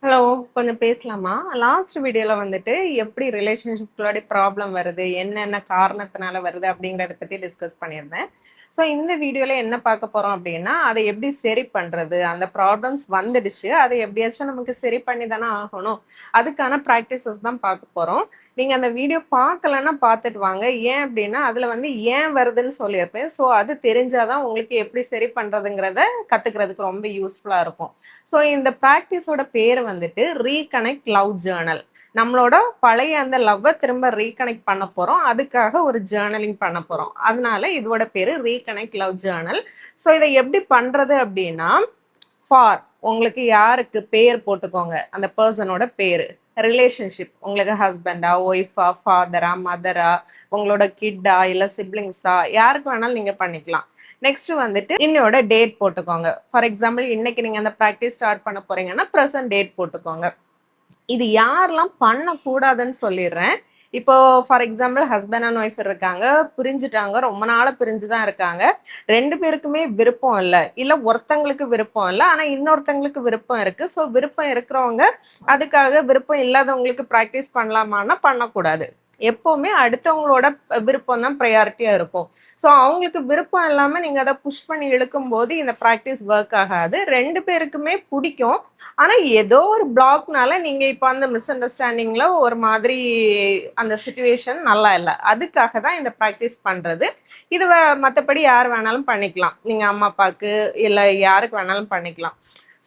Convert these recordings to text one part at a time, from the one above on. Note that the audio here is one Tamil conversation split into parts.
ஹலோ, கொஞ்சம் பேசலாமா? லாஸ்ட் வீடியோல வந்துட்டு எப்படி ரிலேஷன்ஷிப்குள்ளாடி ப்ராப்ளம் வருது, என்னென்ன காரணத்தினால வருது அப்படிங்கிறத பத்தி டிஸ்கஸ் பண்ணியிருந்தேன். ஸோ இந்த வீடியோல என்ன பார்க்க போறோம் அப்படின்னா, அதை எப்படி சரி பண்றது? அந்த ப்ராப்ளம்ஸ் வந்துடுச்சு. அதை எப்படியாச்சும் நமக்கு சரி பண்ணி தானே ஆகணும். அதுக்கான ப்ராக்டிசஸ் தான் பார்க்க போறோம். நீங்க அந்த வீடியோ பார்க்கலன்னா பார்த்துட்டு வாங்க. ஏன் அப்படின்னா, அதுல வந்து ஏன் வருதுன்னு சொல்லியிருப்பேன். ஸோ அது தெரிஞ்சாதான் உங்களுக்கு எப்படி சரி பண்றதுங்கிறத கத்துக்கிறதுக்கு ரொம்ப யூஸ்ஃபுல்லா இருக்கும். ஸோ இந்த ப்ராக்டிஸோட பேர் வந்துட்டு ரீகனெக்ட் லவ் ஜேர்னல். நம்மளோட பழைய அந்த லவ்வை திரும்ப ரீகனெக்ட் பண்ண போறோம். அதுக்காக ஒரு ஜேர்னலிங் பண்ண போறோம். அதனால இதோட பேரு ரீகனெக்ட் லவ் ஜேர்னல். ஸோ இதை எப்படி பண்றது அப்படின்னா, ஃபார் உங்களுக்கு யாருக்கு பேர் போட்டுக்கோங்க, அந்த பர்சனோட பேரு. ரிலேஷன்ஷிப் உங்களுக்கு ஹஸ்பண்டா, ஒய்ஃபா, ஃபாதரா, மதரா, உங்களோட கிட்டா, இல்ல சிப்ளிங்ஸா, யாருக்கு வேணாலும் நீங்க பண்ணிக்கலாம். நெக்ஸ்ட் வந்துட்டு இன்னையோட டேட் போட்டுக்கோங்க. ஃபார் எக்ஸாம்பிள் இன்னைக்கு நீங்க அந்த ப்ராக்டிஸ் ஸ்டார்ட் பண்ண போறீங்கன்னா ப்ரெசன்ட் டேட் போட்டுக்கோங்க. இது யாரெல்லாம் பண்ணக்கூடாதுன்னு சொல்லிடுறேன். இப்போ for example husband and wife இருக்காங்க, பிரிஞ்சுட்டாங்க, ரொம்ப நாளா பிரிஞ்சுதான் இருக்காங்க. 2 பேருக்குமே விருப்பம் இல்ல ஒருத்தங்களுக்கு விருப்பம் இல்ல, ஆனா இன்னொருத்தங்களுக்கு விருப்பம் இருக்கு. ஸோ விருப்பம் இருக்கிறவங்க அதுக்காக விருப்பம் இல்லாதவங்களுக்கு ப்ராக்டிஸ் பண்ணலாமான்னா பண்ணக்கூடாது. எப்பவுமே அடுத்தவங்களோட விருப்பம் தான் ப்ரையாரிட்டியா இருக்கும். ஸோ அவங்களுக்கு விருப்பம் இல்லாம நீங்க அதை புஷ் பண்ணி இழுக்கும் போது இந்த ப்ராக்டிஸ் ஒர்க் ஆகாது. 2 பேருக்குமே பிடிக்கும். ஆனா ஏதோ ஒரு பிளாக்னால நீங்க இப்ப அந்த மிஸ் அண்டர்ஸ்டாண்டிங்ல ஒரு மாதிரி அந்த சிச்சுவேஷன் நல்லா இல்லை. அதுக்காக தான் இந்த ப்ராக்டிஸ் பண்றது. இது மற்றபடி யார் வேணாலும் பண்ணிக்கலாம். நீங்க அம்மா அப்பாவுக்கு இல்லை யாருக்கு வேணாலும் பண்ணிக்கலாம்.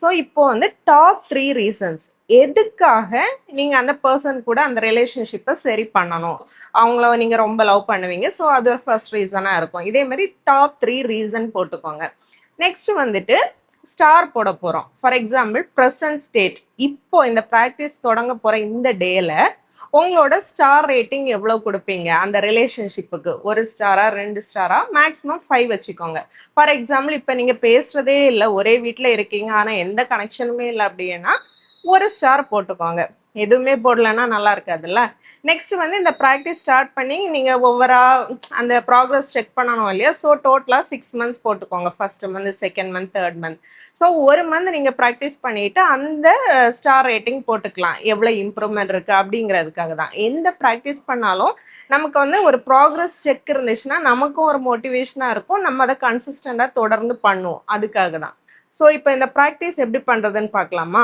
ஸோ இப்போ வந்து டாப் 3 ரீசன்ஸ் எதுக்காக நீங்க அந்த பர்சன் கூட அந்த ரிலேஷன்ஷிப்பை சரி பண்ணணும். அவங்கள நீங்க ரொம்ப லவ் பண்ணுவீங்க. ஸோ அது ஒரு ஃபர்ஸ்ட் ரீசனா இருக்கும். இதே மாதிரி டாப் 3 ரீசன் போட்டுக்கோங்க. நெக்ஸ்ட் வந்துட்டு ஸ்டார் போட போறோம். For example present state. இப்போ இந்த ப்ராக்டிஸ் தொடங்க போற இந்த டேல உங்களோட ஸ்டார் ரேட்டிங் எவ்வளவு கொடுப்பீங்க அந்த ரிலேஷன்ஷிப்புக்கு? 1 ஸ்டாரா, 2 ஸ்டாரா, மேக்ஸிமம் 5 வச்சுக்கோங்க. ஃபார் எக்ஸாம்பிள் இப்ப நீங்க பேசுறதே இல்லை, ஒரே வீட்டுல இருக்கீங்க, ஆனா எந்த கனெக்ஷனுமே இல்லை அப்படின்னா 1 ஸ்டார் போட்டுக்கோங்க. எதுவுமே போடலன்னா நல்லா இருக்காதுல்ல. நெக்ஸ்ட் வந்து இந்த ப்ராக்டிஸ் ஸ்டார்ட் பண்ணி நீங்க ஒவ்வொரு அந்த ப்ராக்ரஸ் செக் பண்ணணும் இல்லையா? ஸோ டோட்டலா 6 மந்த்ஸ் போட்டுக்கோங்க. First month, second month, third month. So ஒரு மந்த் நீங்க ப்ராக்டிஸ் பண்ணிட்டு அந்த ஸ்டார் ரேட்டிங் போட்டுக்கலாம், எவ்வளவு இம்ப்ரூவ்மெண்ட் இருக்கு அப்படிங்கிறதுக்காக தான். எந்த ப்ராக்டிஸ் பண்ணாலும் நமக்கு வந்து ஒரு ப்ராக்ரஸ் செக் இருந்துச்சுன்னா நமக்கும் ஒரு மோட்டிவேஷனா இருக்கும். நம்ம அதை கன்சிஸ்டண்டா தொடர்ந்து பண்ணுவோம். அதுக்காக தான். ஸோ இப்போ இந்த ப்ராக்டிஸ் எப்படி பண்றதுன்னு பார்க்கலாமா?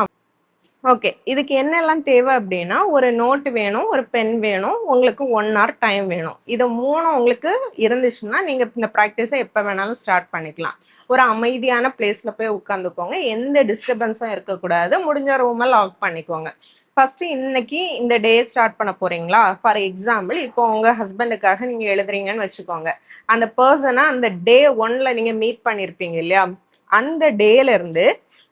ஓகே, இதுக்கு என்னெல்லாம் தேவை அப்படின்னா, ஒரு நோட் வேணும், ஒரு பென் வேணும், உங்களுக்கு 1 hour டைம் வேணும். இது 3 உங்களுக்கு இருந்துச்சுன்னா நீங்க இந்த ப்ராக்டிஸை எப்போ வேணாலும் ஸ்டார்ட் பண்ணிக்கலாம். ஒரு அமைதியான பிளேஸ்ல போய் உட்காந்துக்கோங்க. எந்த டிஸ்டர்பன்ஸும் இருக்கக்கூடாது. முடிஞ்ச ரூமை லாக் பண்ணிக்கோங்க. ஃபர்ஸ்ட் இன்னைக்கு இந்த டே ஸ்டார்ட் பண்ண போறீங்களா? ஃபார் எக்ஸாம்பிள் இப்போ உங்க ஹஸ்பண்டுக்காக நீங்க எழுதுறீங்கன்னு வச்சுக்கோங்க. அந்த பர்சனை அந்த டே 1ல நீங்க மீட் பண்ணியிருப்பீங்க இல்லையா? அந்த டேல இருந்து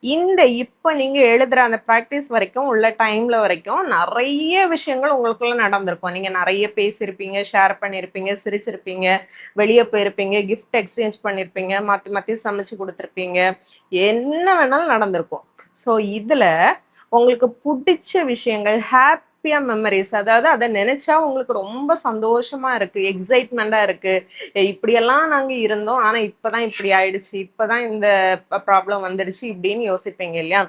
இந்த இப்ப நீங்க எழுதுற அந்த ப்ராக்டிஸ் வரைக்கும் உள்ள டைம்ல வரைக்கும் நிறைய விஷயங்கள் உங்களுக்குள்ள நடந்திருக்கும். நீங்க நிறைய பேசியிருப்பீங்க, ஷேர் பண்ணியிருப்பீங்க, சிரிச்சிருப்பீங்க, வெளியே போயிருப்பீங்க, கிஃப்ட் எக்ஸ்சேஞ்ச் பண்ணியிருப்பீங்க, மாத்தி மாத்தி சமைச்சு கொடுத்துருப்பீங்க, என்ன வேணாலும் நடந்திருக்கும். ஸோ இதுல உங்களுக்கு பிடிச்ச விஷயங்கள், ஹாப்பியா மெமரிஸ், அதாவது அதை நினைச்சா உங்களுக்கு ரொம்ப சந்தோஷமா இருக்கு, எக்ஸைட்மெண்டா இருக்கு, இப்படியெல்லாம் நாங்க இருந்தோம், ஆனா இப்பதான் இப்படி ஆயிடுச்சு, இப்பதான் இந்த ப்ராப்ளம் வந்துடுச்சு இப்படின்னு யோசிப்பீங்க இல்லையா?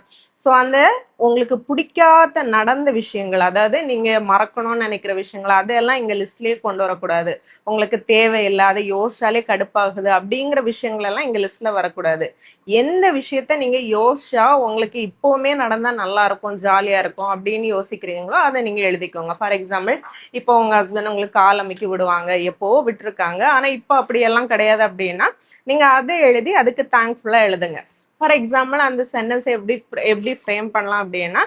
ஸோ அந்த உங்களுக்கு பிடிக்காத நடந்த விஷயங்கள், அதாவது நீங்க மறக்கணும்னு நினைக்கிற விஷயங்கள், அதெல்லாம் இங்க லிஸ்ட்லயே கொண்டு வரக்கூடாது. உங்களுக்கு தேவையில்லை, அதை யோசிச்சாலே கடுப்பாகுது அப்படிங்கிற விஷயங்கள் எல்லாம் இங்க லிஸ்ட்ல வரக்கூடாது. எந்த விஷயத்த நீங்க யோசிச்சா உங்களுக்கு இப்பவுமே நடந்தா நல்லா இருக்கும், ஜாலியா இருக்கும் அப்படின்னு யோசிக்கிறீங்களோ அதை நீங்க எழுதிக்கோங்க. ஃபார் எக்ஸாம்பிள் இப்போ உங்க ஹஸ்பண்ட் உங்களுக்கு கால் அமைக்கி விடுவாங்க, எப்போ விட்டுருக்காங்க, ஆனா இப்போ அப்படியெல்லாம் கிடையாது அப்படின்னா நீங்க அதை எழுதி அதுக்கு தேங்க்ஃபுல்லா எழுதுங்க. ஃபார் எக்ஸாம்பிள் அந்த சென்டென்ஸ் எப்படி எப்படி ஃப்ரேம் பண்ணலாம் அப்படின்னா,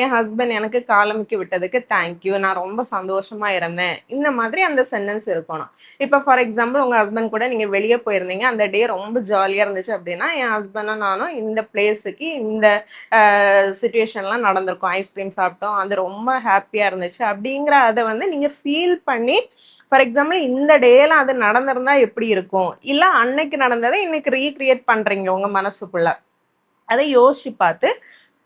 என் ஹஸ்பண்ட் எனக்கு காலமிக்கி விட்டதுக்கு தேங்க்யூ, நான் ரொம்ப சந்தோஷமா இருந்தேன், இந்த மாதிரி அந்த சென்டென்ஸ் இருக்கணும். இப்போ ஃபார் எக்ஸாம்பிள் உங்க ஹஸ்பண்ட் கூட நீங்க வெளியே போயிருந்தீங்க, அந்த டே ரொம்ப ஜாலியா இருந்துச்சு அப்படின்னா, என் ஹஸ்பண்டும் நானும் இந்த பிளேஸுக்கு இந்த சுச்சுவேஷன்லாம் நடந்திருக்கும், ஐஸ்கிரீம் சாப்பிட்டோம், அது ரொம்ப ஹாப்பியா இருந்துச்சு அப்படிங்கிற அதை வந்து நீங்க ஃபீல் பண்ணி, ஃபார் எக்ஸாம்பிள் இந்த டேல அது நடந்திருந்தா எப்படி இருக்கும், இல்ல அன்னைக்கு நடந்ததை இன்னைக்கு ரீக்ரியேட் பண்றீங்க உங்க மனசுக்குள்ள, அதை யோசிச்சு பார்த்து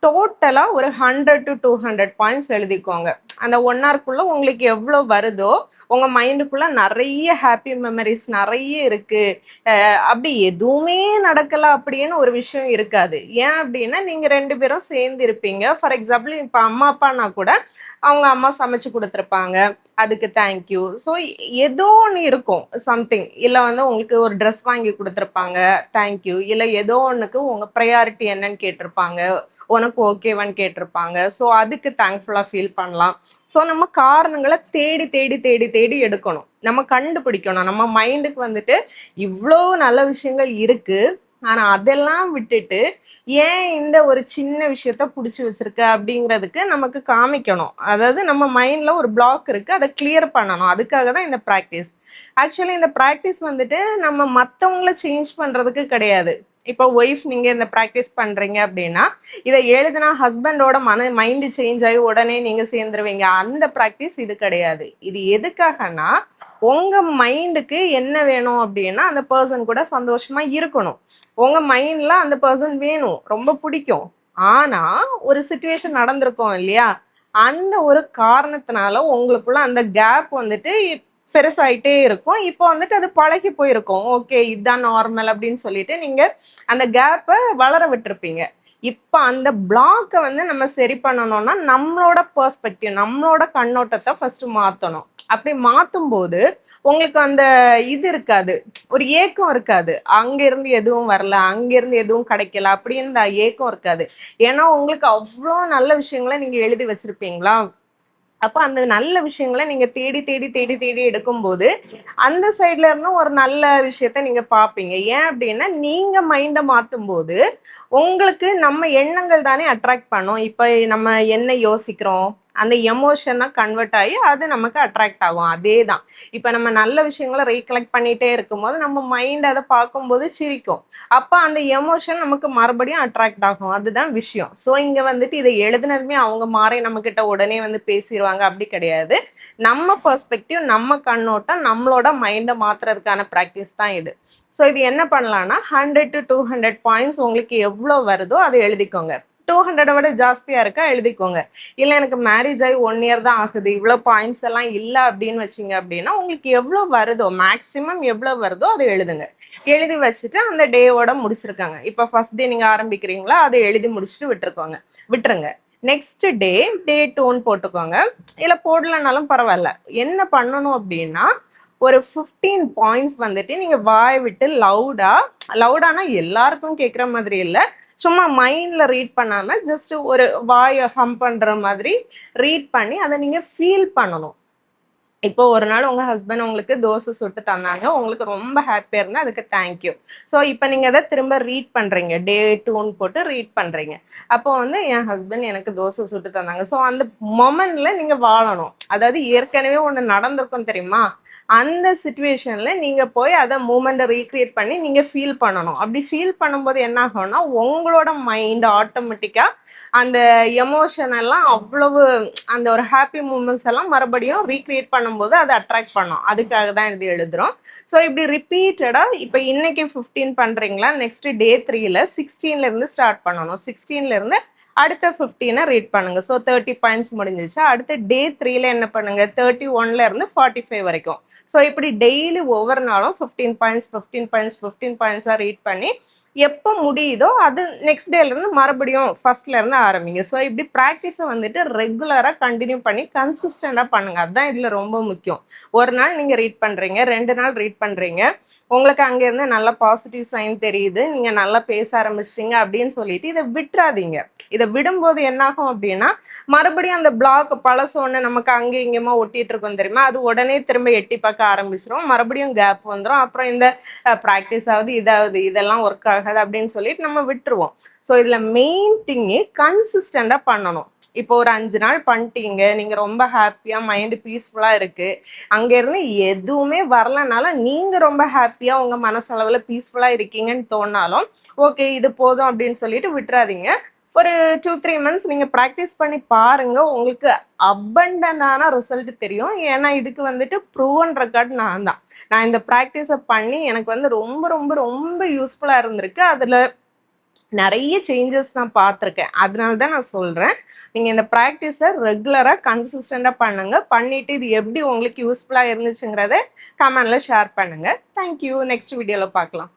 டோட்டலா ஒரு 100 to 200 பாயிண்ட்ஸ் எழுதிக்கோங்க. அந்த 1 ஹவர்க்குள்ள உங்களுக்கு எவ்வளோ வருதோ உங்க மைண்டுக்குள்ள நிறைய ஹாப்பி மெமரிஸ் நிறைய இருக்கு. அப்படி எதுவுமே நடக்கல அப்படின்னு ஒரு விஷயம் இருக்காது. ஏன் அப்படின்னா நீங்க 2 பேரும் சேர்ந்து இருப்பீங்க. ஃபார் எக்ஸாம்பிள் இப்போ அம்மா அப்பானா கூட அவங்க அம்மா சமைச்சு கொடுத்துருப்பாங்க, அதுக்கு தேங்க்யூ. ஸோ ஏதோ ஒன்று இருக்கும் சம்திங். இல்லை வந்து உங்களுக்கு ஒரு ட்ரெஸ் வாங்கி கொடுத்துருப்பாங்க, தேங்க்யூ. இல்லை ஏதோ ஒன்றுக்கு உங்கள் ப்ரையாரிட்டி என்னன்னு கேட்டிருப்பாங்க, உனக்கு ஓகேவான்னு கேட்டிருப்பாங்க. ஸோ அதுக்கு தேங்க்ஃபுல்லாக ஃபீல் பண்ணலாம். ஸோ நம்ம காரணங்களை தேடி தேடி தேடி தேடி எடுக்கணும், நம்ம கண்டுபிடிக்கணும். நம்ம மைண்டுக்கு வந்துட்டு இவ்வளோ நல்ல விஷயங்கள் இருக்கு, ஆனா அதெல்லாம் விட்டுட்டு ஏன் இந்த ஒரு சின்ன விஷயத்த பிடிச்சி வச்சிருக்க அப்படிங்கிறதுக்கு நமக்கு காமிக்கணும். அதாவது நம்ம மைண்ட்ல ஒரு பிளாக் இருக்கு, அதை கிளியர் பண்ணணும். அதுக்காக தான் இந்த ப்ராக்டிஸ். ஆக்சுவலி இந்த ப்ராக்டிஸ் வந்துட்டு நம்ம மற்றவங்கள சேஞ்ச் பண்றதுக்கு கிடையாது. இப்போ ஒய்ஃப் நீங்க இந்த ப்ராக்டிஸ் பண்றீங்க அப்படின்னா இதை எழுதுனா ஹஸ்பண்டோட மைண்டு சேஞ்ச் ஆகி உடனே நீங்க சேர்ந்துருவீங்க. அந்த ப்ராக்டிஸ் இது கிடையாது. இது எதுக்காகனா உங்க மைண்டுக்கு என்ன வேணும் அப்படின்னா அந்த பர்சன் கூட சந்தோஷமா இருக்கணும். உங்க மைண்ட்ல அந்த பர்சன் வேணும், ரொம்ப பிடிக்கும். ஆனா ஒரு சிச்சுவேஷன் நடந்திருக்கும் இல்லையா, அந்த ஒரு காரணத்தினால உங்களுக்குள்ள அந்த கேப் வந்துட்டு பெருசாயிட்டே இருக்கும். இப்போ வந்துட்டு அது பழகி போயிருக்கும். ஓகே இதுதான் நார்மல் அப்படின்னு சொல்லிட்டு நீங்க அந்த கேப்பை வளர விட்டுருப்பீங்க. இப்போ அந்த பிளாக்கை வந்து நம்ம சரி பண்ணணும்னா நம்மளோட பெர்ஸ்பெக்டிவ், நம்மளோட கண்ணோட்டத்தை ஃபர்ஸ்ட் மாற்றணும். அப்படி மாற்றும் போது உங்களுக்கு அந்த இது இருக்காது, ஒரு ஏக்கம் இருக்காது. அங்கிருந்து எதுவும் வரல, அங்கிருந்து எதுவும் கிடைக்கல அப்படின்னு ஏக்கம் இருக்காது. ஏன்னா உங்களுக்கு அவ்வளோ நல்ல விஷயங்களை நீங்க எழுதி வச்சிருப்பீங்களா. அப்போ அந்த நல்ல விஷயங்களை நீங்க தேடி தேடி தேடி தேடி எடுக்கும்போது அந்த சைட்ல இருந்தும் ஒரு நல்ல விஷயத்த நீங்க பார்ப்பீங்க. ஏன் அப்படின்னா நீங்க மைண்டை மாற்றும் போது உங்களுக்கு நம்ம எண்ணங்கள் தானே அட்ராக்ட் பண்ணும். இப்போ நம்ம என்ன யோசிக்கிறோம், அந்த எமோஷனாக கன்வெர்ட் ஆகி அது நமக்கு அட்ராக்ட் ஆகும். அதே தான் இப்போ நம்ம நல்ல விஷயங்களை ரீகலெக்ட் பண்ணிகிட்டே இருக்கும்போது நம்ம மைண்ட் அதை பார்க்கும்போது சிரிக்கும். அப்போ அந்த எமோஷன் நமக்கு மறுபடியும் அட்ராக்ட் ஆகும். அதுதான் விஷயம். ஸோ இங்கே வந்துட்டு இதை எழுதுனதுமே அவங்க மாறி நம்மக்கிட்ட உடனே வந்து பேசிடுவாங்க அப்படி கிடையாது. நம்ம பெர்ஸ்பெக்டிவ், நம்ம கண்ணோட்டம், நம்மளோட மைண்டை மாற்றுறதுக்கான ப்ராக்டிஸ் தான் இது. ஸோ இது என்ன பண்ணலான்னா 100 to 200 பாயிண்ட்ஸ் உங்களுக்கு எவ்வளோ வருதோ அதை எழுதிக்கோங்க. 200 விட ஜாஸ்தியாக இருக்கா எழுதிக்கோங்க. இல்லை எனக்கு மேரேஜ் ஆகி 1 இயர் தான் ஆகுது, இவ்வளோ பாயிண்ட்ஸ் எல்லாம் இல்லை அப்படின்னு வச்சிங்க அப்படின்னா உங்களுக்கு எவ்வளோ வருதோ மேக்ஸிமம் எவ்வளோ வருதோ அதை எழுதுங்க. எழுதி வச்சுட்டு அந்த டேவோட முடிச்சிருக்காங்க. இப்போ ஃபர்ஸ்ட் டே நீங்கள் ஆரம்பிக்கிறீங்களா, அதை எழுதி முடிச்சுட்டு விட்டுருங்க. நெக்ஸ்ட் டே 2ன்னு போட்டுக்கோங்க. இல்லை போடலனாலும் பரவாயில்ல. என்ன பண்ணணும் அப்படின்னா ஒரு 15 பாயிண்ட்ஸ் வந்துட்டு நீங்கள் வாய் விட்டு லவுடானா எல்லாருக்கும் கேட்குற மாதிரி இல்லை, சும்மா மைண்டில் ரீட் பண்ணாமல் ஜஸ்ட் ஒரு வாயை ஹம் பண்ணுற மாதிரி ரீட் பண்ணி அதை நீங்கள் ஃபீல் பண்ணணும். இப்போ ஒரு நாள் உங்கள் ஹஸ்பண்ட் உங்களுக்கு தோசை சுட்டு தந்தாங்க, உங்களுக்கு ரொம்ப ஹாப்பியாக இருந்தால் அதுக்கு தேங்க்யூ. ஸோ இப்போ நீங்கள் அதை திரும்ப ரீட் பண்ணுறீங்க, டே 2ன்னு போட்டு ரீட் பண்ணுறீங்க. அப்போ வந்து என் ஹஸ்பண்ட் எனக்கு தோசை சுட்டு தந்தாங்க. ஸோ அந்த மொமெண்ட்டில் நீங்கள் வாழணும். அதாவது ஏற்கனவே ஒன்று நடந்திருக்கும் தெரியுமா, அந்த சுச்சுவேஷனில் நீங்கள் போய் அதை மூமெண்ட்டை ரீக்ரியேட் பண்ணி நீங்கள் ஃபீல் பண்ணணும். அப்படி ஃபீல் பண்ணும்போது என்ன ஆகும்னா உங்களோட மைண்ட் ஆட்டோமேட்டிக்காக அந்த எமோஷன் எல்லாம் அவ்வளவு அந்த ஒரு ஹாப்பி மூமெண்ட்ஸ் எல்லாம் மறுபடியும் ரீக்ரியேட் பண்ணும்போது அதை அட்ராக்ட் பண்ணும். அதுக்காக தான் இது எழுதுறோம். ஸோ இப்படி ரிப்பீட்டடாக இப்போ இன்னைக்கு 15 பண்ணுறீங்களா, நெக்ஸ்ட் டே 3ல 16லேருந்து ஸ்டார்ட் பண்ணணும். 16லேருந்து அடுத்த 15 ரீட் பண்ணுங்க. ஸோ 30 பாயிண்ட்ஸ் முடிஞ்சிச்சு. அடுத்த டே 3ல என்ன பண்ணுங்க, 31லேருந்து 45 வரைக்கும். ஸோ இப்படி டெய்லி ஒவ்வொரு நாளும் 15 பாயிண்ட்ஸ் 15 பாயிண்ட்ஸ் 15 பாயிண்ட்ஸாக ரீட் பண்ணி எப்போ முடியுதோ அது நெக்ஸ்ட் டேலேருந்து மறுபடியும் ஃபர்ஸ்ட்லேருந்து ஆரம்பிங்க. ஸோ இப்படி ப்ராக்டிஸை வந்துட்டு ரெகுலராக கண்டினியூ பண்ணி கன்சிஸ்டண்டாக பண்ணுங்கள். அதுதான் இதில் ரொம்ப முக்கியம். ஒரு நாள் நீங்கள் ரீட் பண்ணுறீங்க, 2 நாள் ரீட் பண்ணுறீங்க, உங்களுக்கு அங்கேருந்து நல்ல பாசிட்டிவ் சைன் தெரியுது, நீங்கள் நல்லா பேச ஆரம்பிச்சிட்டிங்க அப்படின்னு சொல்லிட்டு இதை விட்டுறாதீங்க. இதை விடும்போது என்னாகும் அப்படின்னா மறுபடியும் அந்த பிளாக் பழசோன்னு நமக்கு அங்கே இங்கேயுமா ஒட்டிட்டு இருக்கோம் தெரியுமா, அது உடனே திரும்ப எட்டி பார்க்க ஆரம்பிச்சிடும், மறுபடியும் கேப் வந்துடும். அப்புறம் இந்த ப்ராக்டிஸ் ஆகுது இதாவது இதெல்லாம் ஒர்க் ஆகாது அப்படின்னு சொல்லிட்டு நம்ம விட்டுருவோம். ஸோ இதில் மெயின் திங்கு கன்சிஸ்டண்டாக பண்ணணும். இப்போ ஒரு 5 நாள் பண்ணிட்டீங்க, நீங்கள் ரொம்ப ஹாப்பியாக மைண்டு பீஸ்ஃபுல்லாக இருக்குது, அங்கேருந்து எதுவுமே வரலனாலும் நீங்கள் ரொம்ப ஹாப்பியாக உங்கள் மனசளவில் பீஸ்ஃபுல்லாக இருக்கீங்கன்னு தோணாலும் ஓகே இது போதும் அப்படின்னு சொல்லிட்டு விட்டுறாதீங்க. ஒரு 2-3 மந்த்ஸ் நீங்கள் ப்ராக்டிஸ் பண்ணி பாருங்கள், உங்களுக்கு அபண்டன்டான ரிசல்ட் தெரியும். ஏன்னா இதுக்கு வந்துட்டு ப்ரூவன் ரெக்கார்ட் நான் இந்த ப்ராக்டிஸை பண்ணி எனக்கு வந்து ரொம்ப ரொம்ப ரொம்ப யூஸ்ஃபுல்லாக இருந்திருக்கு. அதில் நிறைய சேஞ்சஸ் நான் பார்த்துருக்கேன். அதனால தான் நான் சொல்கிறேன். நீங்கள் இந்த ப்ராக்டிஸை ரெகுலராக கன்சிஸ்டண்ட்டாக பண்ணுங்கள். பண்ணிவிட்டு இது எப்படி உங்களுக்கு யூஸ்ஃபுல்லாக இருந்துச்சுங்கிறத கமெண்டில் ஷேர் பண்ணுங்கள். தேங்க்யூ. நெக்ஸ்ட் வீடியோவில் பார்க்கலாம்.